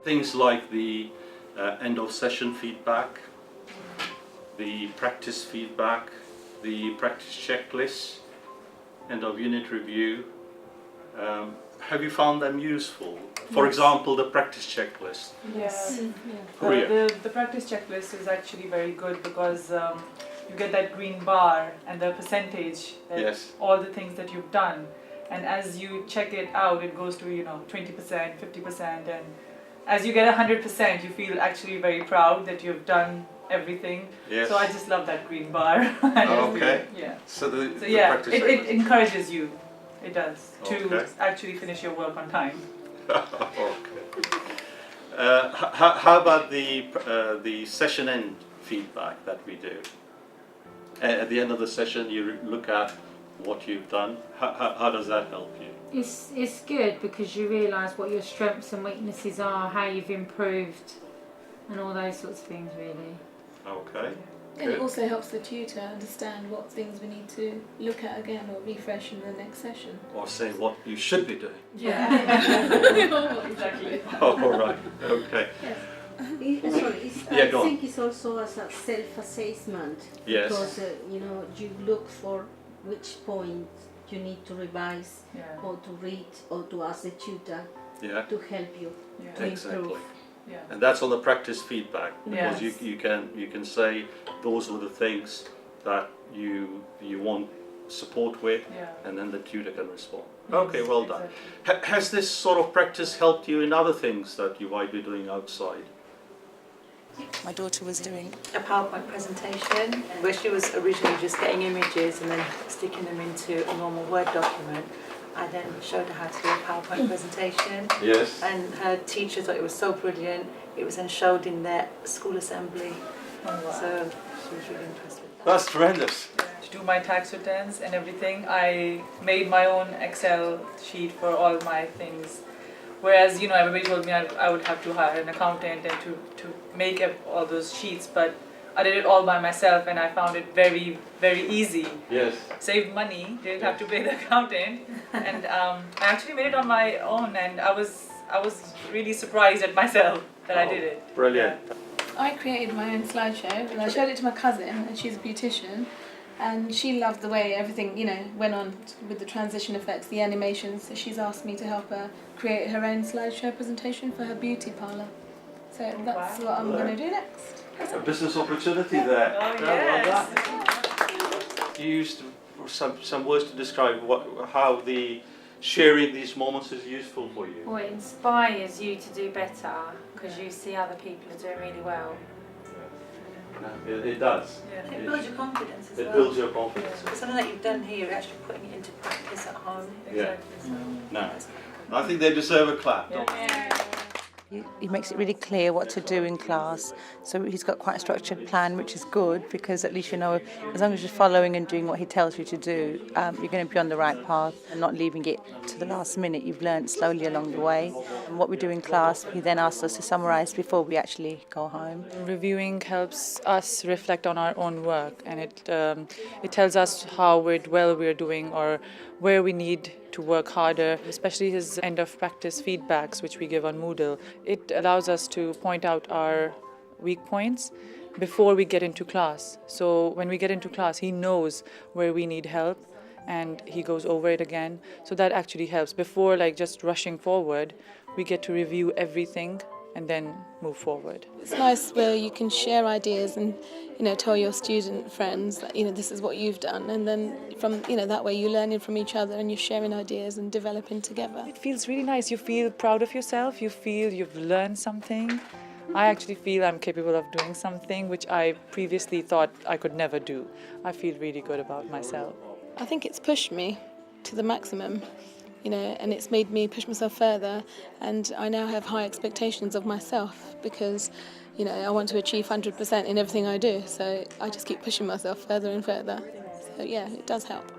Things like the end of session feedback, the practice feedback, the practice checklist, end of unit review. Have you found them useful? For example, the practice checklist. Yes. The practice checklist is actually very good because you get that green bar and the percentage, all the things that you've done. And as you check it out, it goes to 20%, 50%, and as you get 100%, you feel actually very proud that you've done everything. Yes. So I just love that green bar. Okay. Yeah. So the yeah, practice it encourages you. It does to Okay. actually finish your work on time. Okay. How about the session end feedback that we do? At the end of the session, you look at what you've done. How does that help you? It's good because you realise what your strengths and weaknesses are, how you've improved, and all those sorts of things, really. Okay. And it also helps the tutor understand what things we need to look at again or refresh in the next session. Or say what you should be doing. Yeah. Exactly. Oh, all right. Okay. I think it's also as a self-assessment. Yes. Because you look for which point you need to revise or to read or to ask the tutor to help you to Exactly. improve. Yeah. And that's on the practice feedback, because Yes. you can say those are the things that you want support with, and then the tutor can respond. Okay, well done. Exactly. Has this sort of practice helped you in other things that you might be doing outside? My daughter was doing a PowerPoint presentation where she was originally just getting images and then sticking them into a normal Word document. I then showed her how to do a PowerPoint presentation. Yes. And her teacher thought it was so brilliant. It was then showed in their school assembly. Oh, wow. So she was really impressed with that. That's tremendous. To do my tax returns and everything, I made my own Excel sheet for all my things. Whereas, everybody told me I would have to hire an accountant and to make all those sheets, but I did it all by myself and I found it very, very easy. Yes. Saved money, didn't have to pay the accountant, and I actually made it on my own, and I was really surprised at myself that I did it. Brilliant. I created my own slideshow and I showed it to my cousin, and she's a beautician, and she loved the way everything went on with the transition effects, the animations. So she's asked me to help her create her own slideshow presentation for her beauty parlour. So that's what I'm going to do next. A business opportunity there. Oh, Well yes. done. You used some words to describe how the sharing these moments is useful for you. Well, it inspires you to do better because you see other people are doing really well. It does. Yeah. It builds your confidence as well. It builds your confidence. It's something that you've done here, you're actually putting it into practice at home. Exactly. So. No. I think they deserve a clap. Don't they? He makes it really clear what to do in class, so he's got quite a structured plan, which is good because at least as long as you're following and doing what he tells you to do, you're going to be on the right path and not leaving it to the last minute. You've learned slowly along the way. And what we do in class, he then asks us to summarise before we actually go home. Reviewing helps us reflect on our own work, and it tells us how well we're doing or where we need to work harder, especially his end of practice feedbacks, which we give on Moodle. It allows us to point out our weak points before we get into class. So when we get into class, he knows where we need help and he goes over it again. So that actually helps. Before just rushing forward, we get to review everything and then move forward. It's nice where you can share ideas and tell your student friends that this is what you've done, and then from that way you're learning from each other and you're sharing ideas and developing together. It feels really nice. You feel proud of yourself. You feel you've learned something. I actually feel I'm capable of doing something which I previously thought I could never do. I feel really good about myself. I think it's pushed me to the maximum. And it's made me push myself further, and I now have high expectations of myself because, I want to achieve 100% in everything I do, so I just keep pushing myself further and further. So yeah, it does help.